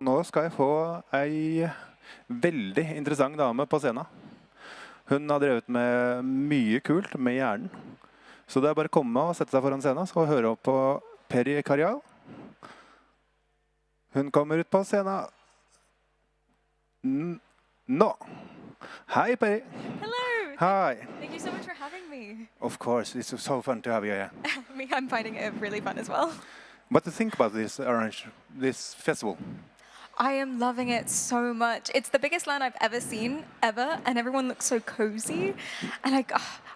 nå skal jeg få ei veldig interessant dame på scenen. Hun har drevet med mye kult med hjernen. Så det er bare å komme og sette seg foran scenen og høre opp på Peri Karjal. Hun kommer ut på scenen nå. Hei, Peri. Hello. Hi. Thank you so much for having me. Of course, it's so fun to have you here. I'm finding it really fun as well. What do you think about this festival? I am loving it so much. It's the biggest LAN I've ever seen, ever, and everyone looks so cozy. And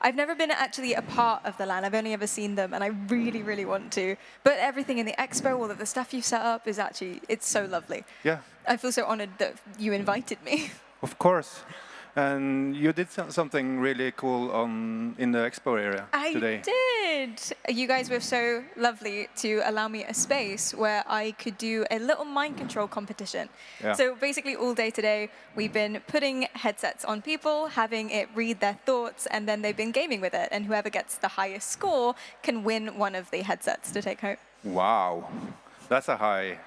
I've never been actually a part of the LAN. I've only ever seen them, and I really, really want to. But everything in the expo, all of the stuff you've set up is actually, it's so lovely. Yeah. I feel so honored that you invited me. Of course. And you did something really cool in the expo area today. I did. You guys were so lovely to allow me a space where I could do a little mind control competition. Yeah. So basically all day today, we've been putting headsets on people, having it read their thoughts, and then they've been gaming with it. And whoever gets the highest score can win one of the headsets to take home. Wow. That's a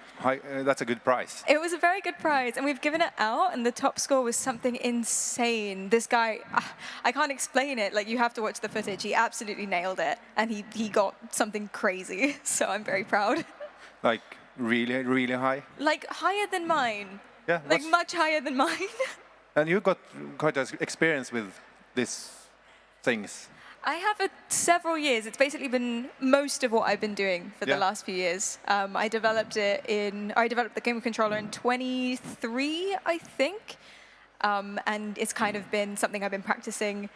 that's a good prize. It was a very good prize, and we've given it out, and the top score was something insane. This guy, I can't explain it. Like, you have to watch the footage. He absolutely nailed it, and he got something crazy, so I'm very proud. Like, really, really high? Like, higher than mine. Yeah. Like, much higher than mine. And you got quite an experience with these things. I have several years. It's basically been most of what I've been doing for the last few years. I developed the game controller in 23, I think. And it's kind of been something I've been practicing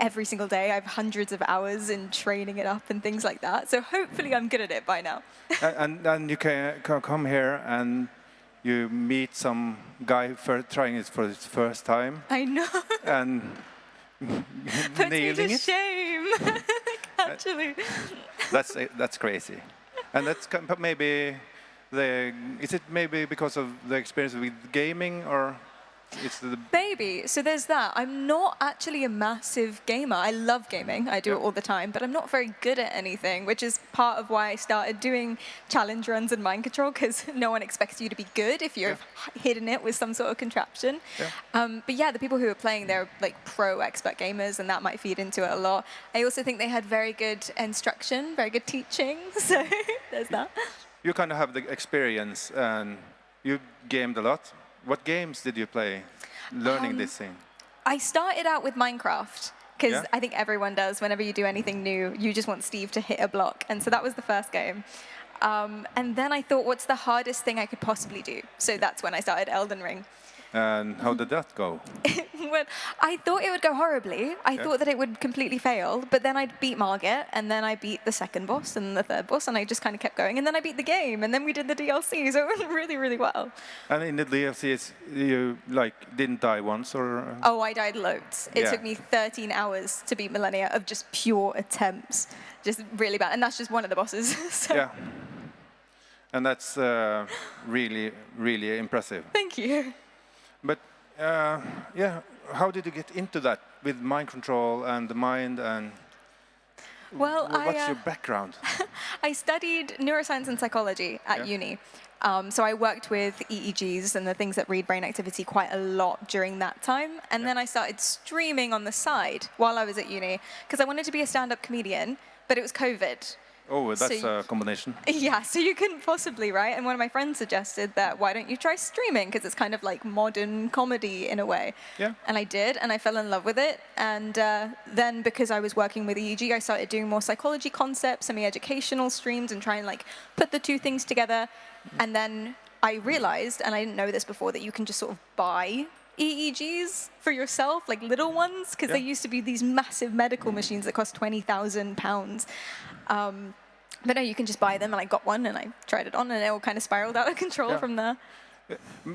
every single day. I have hundreds of hours in training it up and things like that. So hopefully I'm good at it by now. and you can come here and you meet some guy trying it for his first time. I know. And puts me to it. Shame, actually. That's crazy, and that's maybe is it maybe because of the experience with gaming, or it's the baby? So there's that. I'm not actually a massive gamer. I love gaming. I do it all the time, but I'm not very good at anything, which is part of why I started doing challenge runs and mind control, because no one expects you to be good if you've hidden it with some sort of contraption. Yeah. But yeah, the people who are playing, they're like pro expert gamers, and that might feed into it a lot. I also think they had very good instruction, very good teaching, so there's that. You kind of have the experience, and you gamed a lot. What games did you play learning this thing? I started out with Minecraft, because I think everyone does. Whenever you do anything new, you just want Steve to hit a block. And so that was the first game. And then I thought, what's the hardest thing I could possibly do? So that's when I started Elden Ring. And how did that go? Well, I thought it would go horribly. I thought that it would completely fail. But then I'd beat Margit, and then I beat the second boss and the third boss, and I just kind of kept going. And then I beat the game, and then we did the DLC, so it went really, really well. And in the DLCs, you didn't die once, or? Oh, I died loads. It took me 13 hours to beat Millennia of just pure attempts, just really bad. And that's just one of the bosses. So. Yeah. And that's really, really impressive. Thank you. But how did you get into that with mind control and the mind, and what's your background? I studied neuroscience and psychology at uni. So I worked with EEGs and the things that read brain activity quite a lot during that time. And then I started streaming on the side while I was at uni, because I wanted to be a stand-up comedian, but it was COVID. Oh, that's a combination. Yeah, so you couldn't possibly, right? And one of my friends suggested that, why don't you try streaming? Because it's kind of like modern comedy in a way. Yeah. And I did, and I fell in love with it. And then because I was working with EEG, I started doing more psychology concepts, semi-educational streams, and trying put the two things together. And then I realized, and I didn't know this before, that you can just sort of buy EEGs for yourself, like little ones, because they used to be these massive medical machines that cost £20,000. But no, you can just buy them, and I got one, and I tried it on, and it all kind of spiraled out of control from there.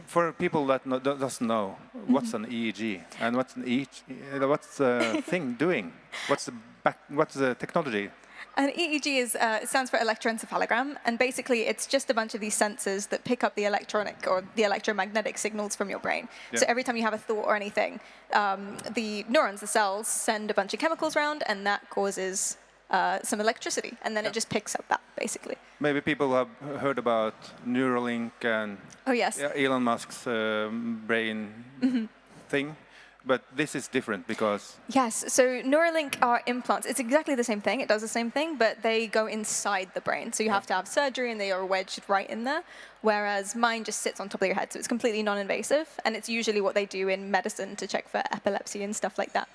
For people that doesn't know, what's an EEG, and what's the thing doing? What's the technology? An EEG stands for electroencephalogram, and basically it's just a bunch of these sensors that pick up the electronic or the electromagnetic signals from your brain. So every time you have a thought or anything, the neurons, the cells, send a bunch of chemicals around, and that causes some electricity, and then it just picks up that, basically. Maybe people have heard about Neuralink and Oh, yes. Elon Musk's brain thing, but this is different because Yes, so Neuralink are implants. It's exactly the same thing. It does the same thing, but they go inside the brain. So you have to have surgery, and they are wedged right in there, whereas mine just sits on top of your head. So it's completely non-invasive, and it's usually what they do in medicine to check for epilepsy and stuff like that.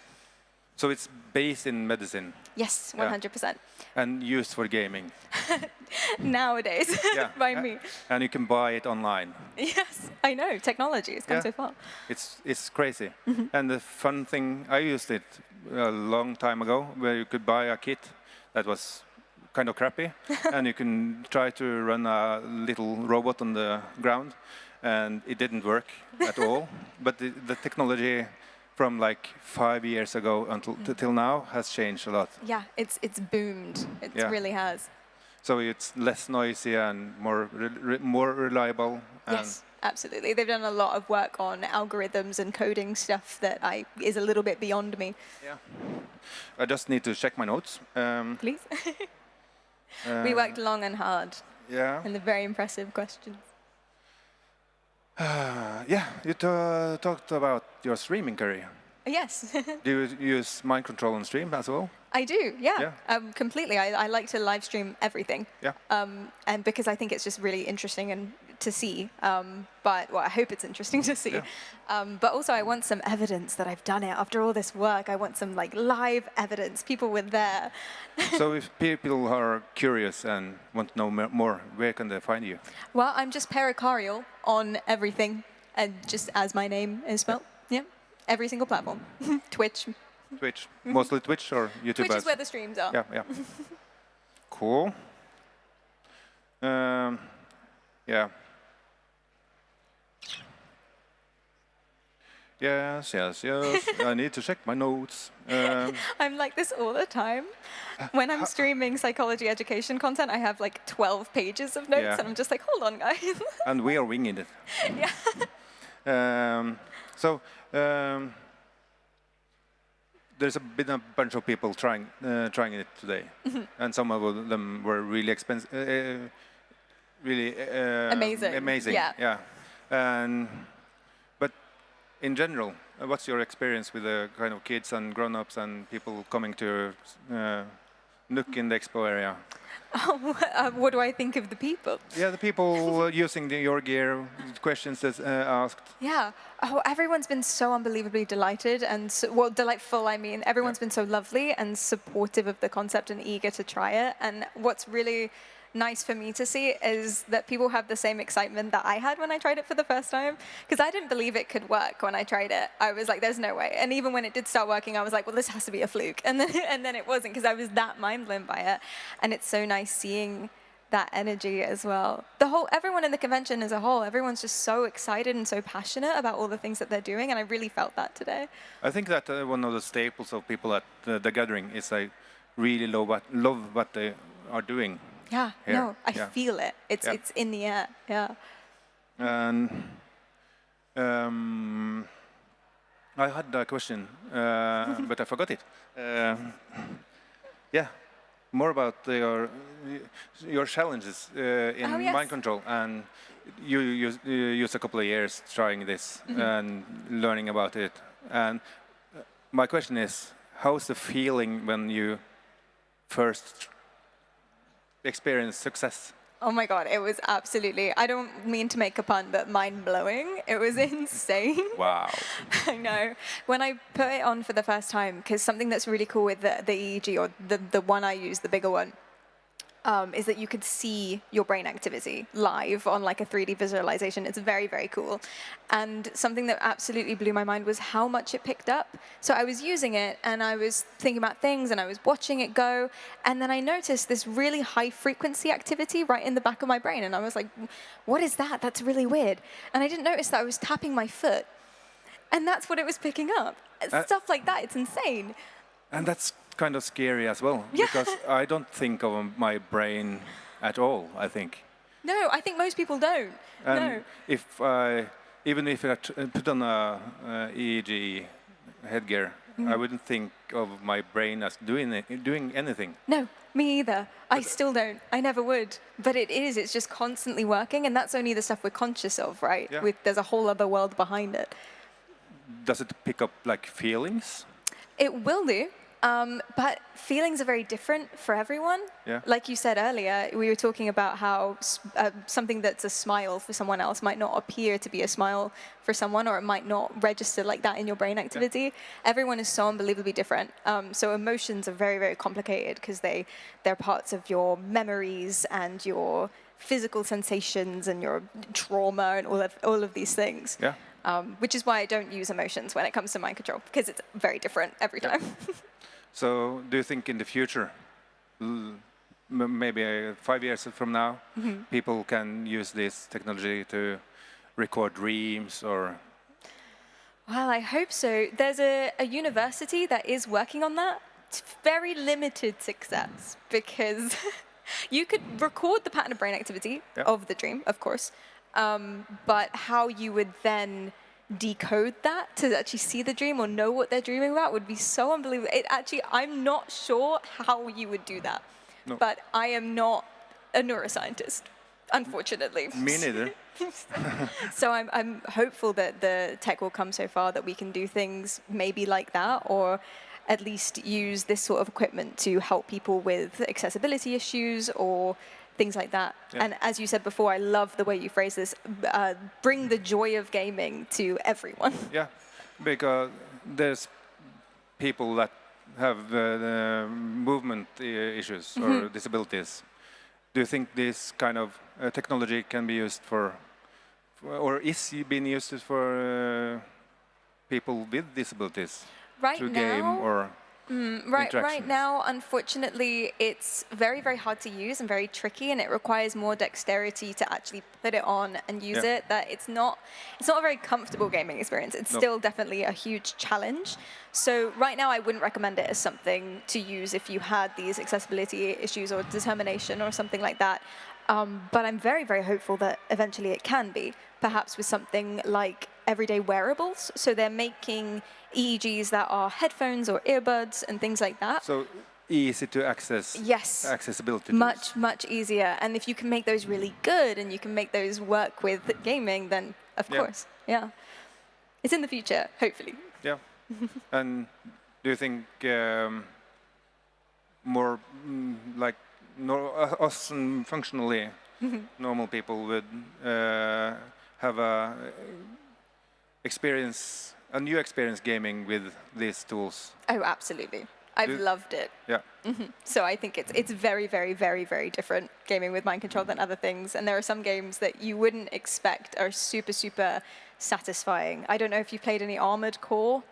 so it's based in medicine Yes, 100%. and used for gaming. Nowadays, by me. And you can buy it online. Yes, I know. Technology has come so far. It's crazy. And the fun thing, I used it a long time ago, where you could buy a kit that was kind of crappy, and you can try to run a little robot on the ground, and it didn't work at all. But the technology from like 5 years ago till now has changed a lot. Yeah, it's boomed. It really has. So it's less noisy and more reliable. And Yes, absolutely. They've done a lot of work on algorithms and coding stuff that is a little bit beyond me. Yeah. I just need to check my notes. Please. We worked long and hard. Yeah. And the very impressive questions. Yeah, you talked about your streaming career. Yes. Do you use mind control on stream as well? I do, yeah. Completely. I like to live stream everything. Yeah. And because I think it's just really interesting and to see. Well, I hope it's interesting to see. Yeah. But also, I want some evidence that I've done it. After all this work, I want some like live evidence. People were there. So if people are curious and want to know more, where can they find you? Well, I'm just pericarial on everything, and just as my name is spelled. Yeah. Every single platform. Twitch. Twitch. Mostly Twitch or YouTube? Twitch is where the streams are. Yeah. Cool. Yeah. Yes. I need to check my notes. I'm like this all the time. When I'm streaming psychology education content, I have like 12 pages of notes, and I'm just like, hold on, guys. And we are winging it. Yeah. There's been a bunch of people trying it today, and some of them were really expensive, really amazing. Yeah. But in general, what's your experience with the kind of kids and grown-ups and people coming to Nook in the Expo area? What do I think of the people? Yeah, the people using your gear, questions that's asked. Yeah. Oh, everyone's been so unbelievably delighted and delightful. I mean, everyone's been so lovely and supportive of the concept and eager to try it. And what's really nice for me to see is that people have the same excitement that I had when I tried it for the first time. Because I didn't believe it could work when I tried it. I was like, there's no way. And even when it did start working, I was like, well, this has to be a fluke. And then it wasn't, because I was that mind blown by it. And it's so nice seeing that energy as well. Everyone in the convention as a whole, everyone's just so excited and so passionate about all the things that they're doing. And I really felt that today. I think that one of the staples of people at the gathering is they really love what they are doing. Yeah, here. No, I feel it. It's in the air. Yeah. And I had a question, but I forgot it. More about your challenges in mind control, and you use a couple of years trying this and learning about it. And my question is, how's the feeling when you first experience success? Oh my God, it was absolutely, I don't mean to make a pun, but mind-blowing. It was insane. Wow. I know. When I put it on for the first time, because something that's really cool with the EEG, or the one I use, the bigger one, is that you could see your brain activity live on like a 3D visualization. It's very, very cool. And something that absolutely blew my mind was how much it picked up. So I was using it and I was thinking about things and I was watching it go. And then I noticed this really high frequency activity right in the back of my brain. And I was like, what is that? That's really weird. And I didn't notice that I was tapping my foot. And that's what it was picking up. Stuff like that. It's insane. And that's kind of scary as well, because I don't think of my brain at all, I think. No, I think most people don't. And even if I put on a EEG headgear I wouldn't think of my brain as doing anything. No, me either. I still don't. I never would. But it is. It's just constantly working, and that's only the stuff we're conscious of, right? Yeah. There's a whole other world behind it. Does it pick up like feelings? It will do. But feelings are very different for everyone. Yeah. Like you said earlier, we were talking about how something that's a smile for someone else might not appear to be a smile for someone, or it might not register like that in your brain activity. Yeah. Everyone is so unbelievably different. So emotions are very, very complicated because they're parts of your memories and your physical sensations and your trauma and all of these things. Yeah. Which is why I don't use emotions when it comes to mind control, because it's very different every time. So do you think in the future, maybe 5 years from now, people can use this technology to record dreams or? Well, I hope so. There's a university that is working on that. It's very limited success because you could record the pattern of brain activity of the dream, of course, but how you would then decode that to actually see the dream or know what they're dreaming about would be so unbelievable. I'm not sure how you would do that, but I am not a neuroscientist, unfortunately. Me neither. So I'm hopeful that the tech will come so far that we can do things maybe like that, or at least use this sort of equipment to help people with accessibility issues or things like that. Yeah. And as you said before, I love the way you phrase this, bring the joy of gaming to everyone. Yeah, because there's people that have movement issues or disabilities. Do you think this kind of technology can be used for or is being used for people with disabilities to game or Right now, unfortunately, it's very, very hard to use and very tricky, and it requires more dexterity to actually put it on and use it. That it's not a very comfortable gaming experience. It's still definitely a huge challenge. So right now, I wouldn't recommend it as something to use if you had these accessibility issues or determination or something like that. But I'm very, very hopeful that eventually it can be, perhaps with something like everyday wearables. So they're making EEGs that are headphones or earbuds and things like that. So easy to access. Yes. Accessibility. Much, much easier. And if you can make those really good and you can make those work with gaming, then of course, it's in the future, hopefully. Yeah. And do you think more like us functionally normal people would have a new experience gaming with these tools? Oh, absolutely. I've loved it. Yeah. So I think it's very, very, very, very different gaming with mind control than other things. And there are some games that you wouldn't expect are super, super satisfying. I don't know if you've played any Armored Core,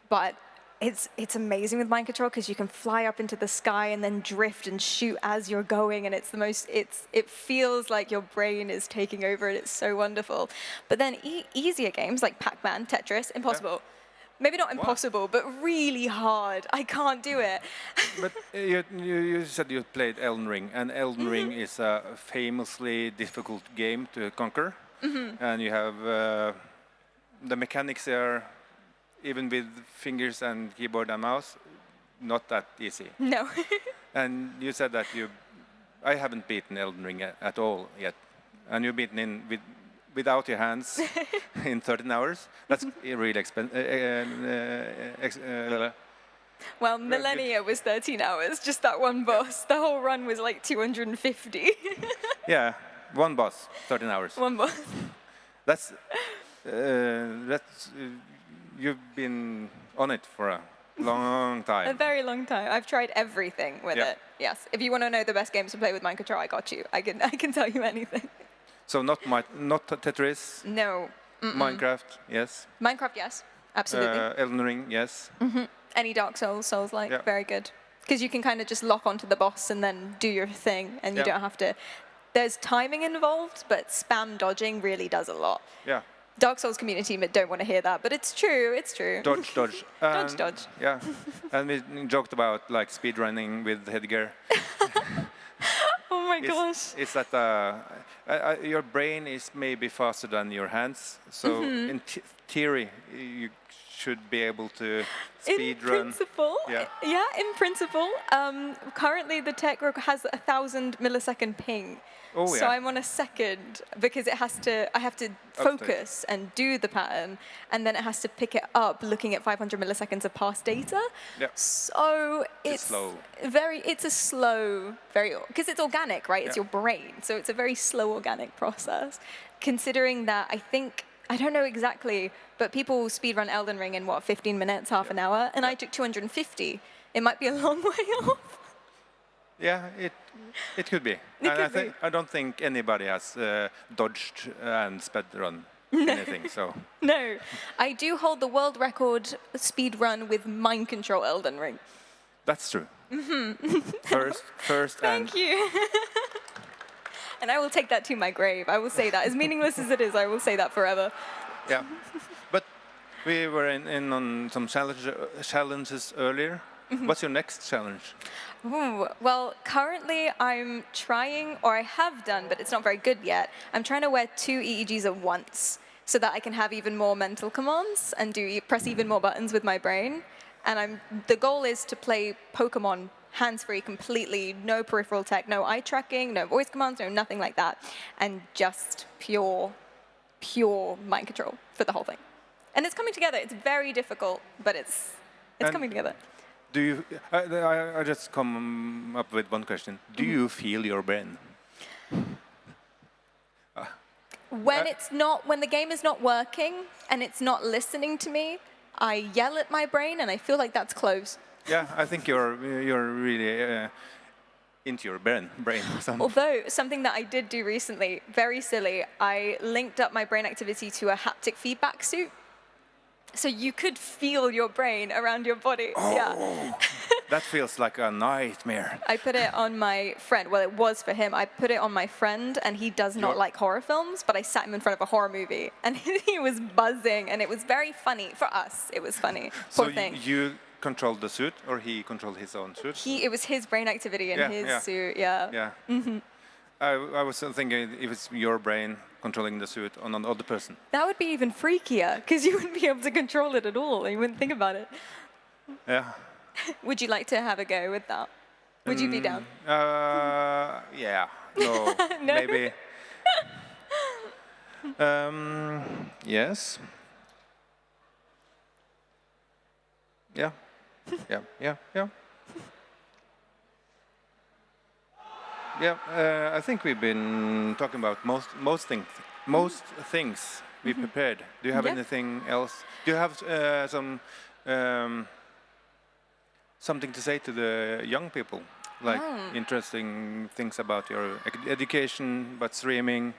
but it's amazing with mind control because you can fly up into the sky and then drift and shoot as you're going, and it's the most. It feels like your brain is taking over, and it's so wonderful. But then easier games like Pac-Man, Tetris, impossible. Yeah. Maybe not impossible, but really hard. I can't do it. But you said you played Elden Ring, and Elden Ring is a famously difficult game to conquer, and you have the mechanics there. Even with fingers and keyboard and mouse, not that easy. No. And you said that I haven't beaten Elden Ring at all yet, and you've beaten without your hands in 13 hours. That's really expensive. Well, Millennia was 13 hours, just that one boss. The whole run was like 250. Yeah, one boss, 13 hours. One boss. That's you've been on it for a long time. A very long time. I've tried everything with it. Yes. If you want to know the best games to play with mind control, I got you. I can tell you anything. So not Tetris. No. Minecraft, yes. Minecraft, yes. Absolutely. Elden Ring, yes. Any Dark Souls-like, very good. Because you can kind of just lock onto the boss and then do your thing, and you don't have to. There's timing involved, but spam dodging really does a lot. Yeah. Dark Souls community don't want to hear that, but it's true. It's true. Dodge. Dodge. Yeah, and we joked about like speedrunning with headgear. Oh my gosh! It's that your brain is maybe faster than your hands, so in theory, you should be able to In speed run. principle, Yeah. in principle. Currently, the tech has 1,000 millisecond ping. Oh, So yeah. I'm on a second because I have to focus and do the pattern, and then it has to pick it up looking at 500 milliseconds of past data. Yeah. So It's slow. It's a slow, because it's organic, right? It's Yeah. your brain. So it's a very slow organic process. Considering that, I don't know exactly, but people speedrun Elden Ring in 15 minutes, half an hour, and I took 250. It might be a long way off. Yeah, it could be. I don't think anybody has dodged and sped run anything. So No, I do hold the world record speed run with mind control Elden Ring. that's true. First, and Thank you. And I will take that to my grave. I will say that. As meaningless as it is, I will say that forever. yeah. But we were in on some challenges earlier. What's your next challenge? Ooh, well, currently I'm trying, or I have done, but it's not very good yet. I'm trying to wear 2 EEGs at once so that I can have even more mental commands and press even more buttons with my brain. And the goal is to play Pokemon hands-free completely, no peripheral tech, no eye tracking, no voice commands, no nothing like that, and just pure mind control for the whole thing. And it's coming together. It's very difficult, but it's coming together. Do you? I just come up with one question. Do you feel your brain? When the game is not working and it's not listening to me, I yell at my brain and I feel like that's close. Yeah, I think you're really into your brain. Although something that I did do recently, very silly, I linked up my brain activity to a haptic feedback suit. So you could feel your brain around your body. Oh, yeah. That feels like a nightmare. I put it on my friend. Well, it was for him. I put it on my friend, and he does not like horror films, but I sat him in front of a horror movie, and he was buzzing, and it was very funny. For us, it was funny. Poor So thing. you controlled the suit, or he controlled his own suit? It was his brain activity in his suit, yeah. Yeah. I was thinking if it's your brain controlling the suit on another person. That would be even freakier, because you wouldn't be able to control it at all. You wouldn't think about it. Yeah. Would you like to have a go with that? Would you be down? Yeah. No. No? Maybe. Yes. Yeah. Yeah. Yeah, I think we've been talking about most things we prepared. Do you have anything else? Do you have something to say to the young people, like interesting things about your education, about streaming,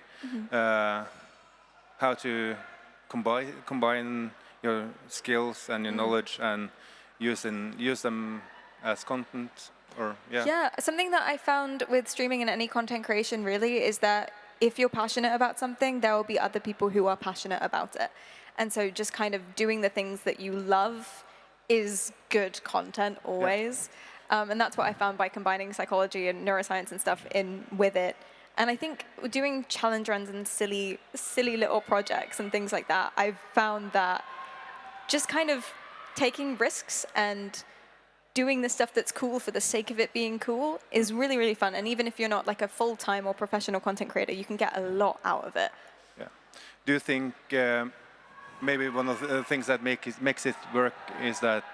how to combine your skills and your knowledge and use them as content? Yeah, something that I found with streaming and any content creation really is that if you're passionate about something, there will be other people who are passionate about it. And so just kind of doing the things that you love is good content always. And that's what I found by combining psychology and neuroscience and stuff with it. And I think doing challenge runs and silly little projects and things like that, I've found that just kind of taking risks and doing the stuff that's cool for the sake of it being cool is really, really fun. And even if you're not like a full-time or professional content creator, you can get a lot out of it. Yeah. Do you think maybe one of the things that makes it work is that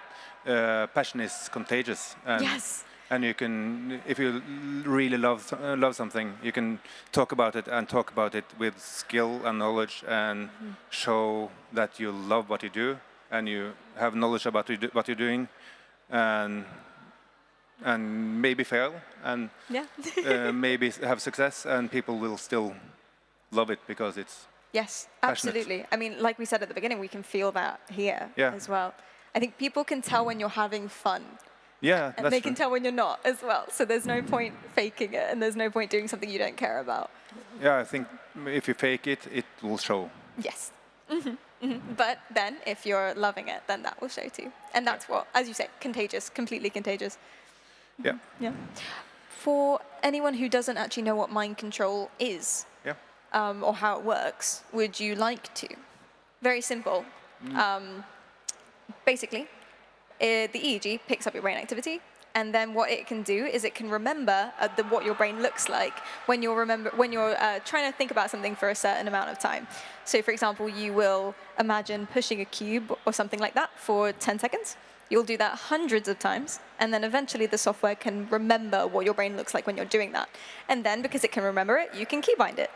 passion is contagious? And, yes. And you can, if you really love something, you can talk about it with skill and knowledge and show that you love what you do and you have knowledge about what you're doing. And maybe fail and maybe have success, and people will still love it because it's yes, passionate. Absolutely. I mean, like we said at the beginning, we can feel that here as well. I think people can tell when you're having fun. Yeah, and they can tell when you're not as well. So there's no point faking it, and there's no point doing something you don't care about. Yeah, I think if you fake it, it will show. Yes. But then, if you're loving it, then that will show too. And that's what, as you say, contagious, completely contagious. Yeah. Yeah. For anyone who doesn't actually know what mind control is, or how it works, would you like to? Very simple. Basically, the EEG picks up your brain activity, and then what it can do is it can remember what your brain looks like when you're trying to think about something for a certain amount of time. So, for example, you will imagine pushing a cube or something like that for 10 seconds. You'll do that hundreds of times, and then eventually the software can remember what your brain looks like when you're doing that. And then, because it can remember it, you can keybind it.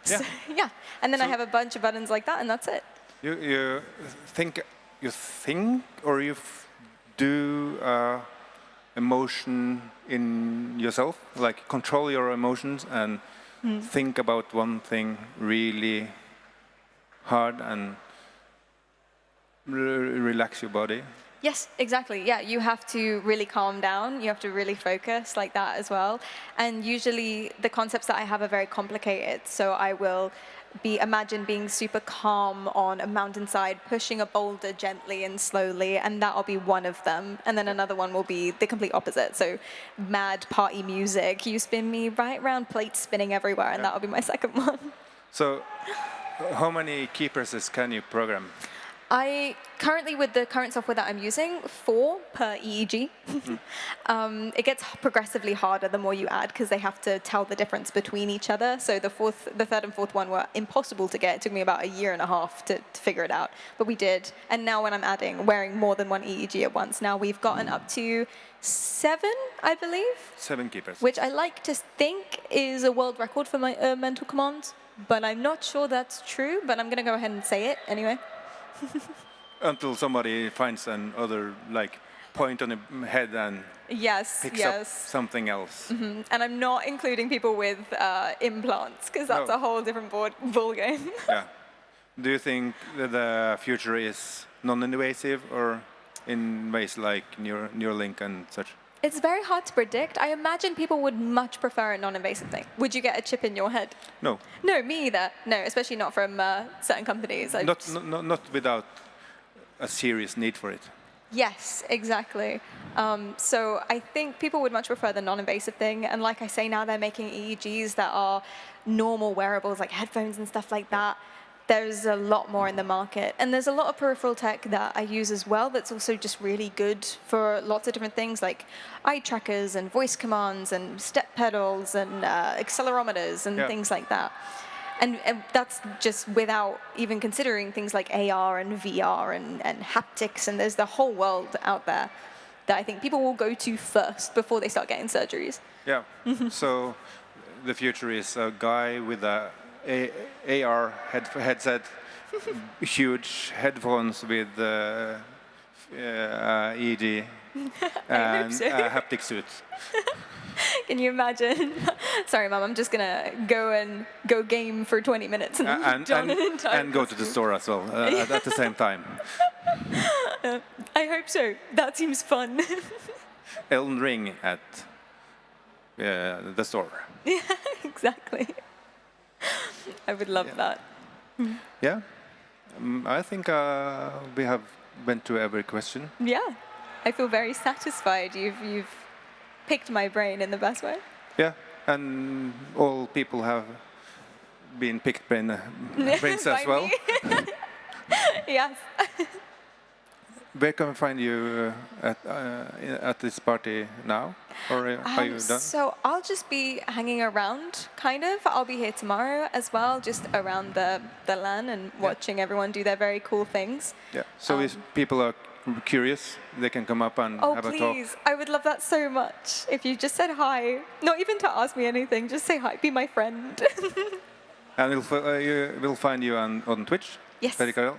Yeah. So, yeah. And then I have a bunch of buttons like that, and that's it. You think, or you do emotion in yourself, like control your emotions and think about one thing really hard and relax your body. Yes, exactly. Yeah, you have to really calm down. You have to really focus like that as well. And usually the concepts that I have are very complicated. So I will imagine being super calm on a mountainside, pushing a boulder gently and slowly, and that'll be one of them. And then another one will be the complete opposite. So mad party music, you spin me right around, plates spinning everywhere, and that'll be my second one. So how many key presses can you program? Currently, with the current software that I'm using, 4 per EEG. It gets progressively harder the more you add, because they have to tell the difference between each other. So the third and fourth one were impossible to get. It took me about a year and a half to figure it out, but we did. And now when I'm wearing more than one EEG at once, now we've gotten up to 7, I believe. 7 key presses. Which I like to think is a world record for my mental commands, but I'm not sure that's true, but I'm going to go ahead and say it anyway. Until somebody finds another point on the head and picks up something else. And I'm not including people with implants, because that's a whole different ball game. Yeah. Do you think that the future is non-invasive or in ways like Neuralink and such? It's very hard to predict. I imagine people would much prefer a non-invasive thing. Would you get a chip in your head? No. No, me either. No, especially not from certain companies. Not without a serious need for it. Yes, exactly. So I think people would much prefer the non-invasive thing. And like I say, now they're making EEGs that are normal wearables, like headphones and stuff like that. There's a lot more in the market. And there's a lot of peripheral tech that I use as well that's also just really good for lots of different things, like eye trackers and voice commands and step pedals and accelerometers and things like that. And that's just without even considering things like AR and VR and haptics. And there's the whole world out there that I think people will go to first before they start getting surgeries. Yeah. So the future is a guy with a AR headset, huge headphones with EEG, and a haptic suit. Can you imagine? Sorry, Mum, I'm just going to go game for 20 minutes and go to the store as well at the same time. I hope so. That seems fun. Elden Ring at the store. Yeah, exactly. I would love that. Yeah, I think we have went through every question. Yeah, I feel very satisfied. You've picked my brain in the best way. Yeah, and all people have been picked brains as well. Yes. Where can we find you at this party now? Or are you done? So I'll just be hanging around, kind of. I'll be here tomorrow as well, just around the LAN and watching everyone do their very cool things. Yeah. So if people are curious, they can come up and have a talk. Oh, please. I would love that so much. If you just said hi, not even to ask me anything, just say hi, be my friend. And we'll find you on Twitch. Yes. Perry.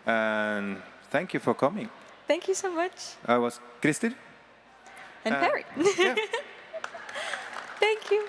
And thank you for coming. Thank you so much. I was Christer. And Perry. Yeah. Thank you.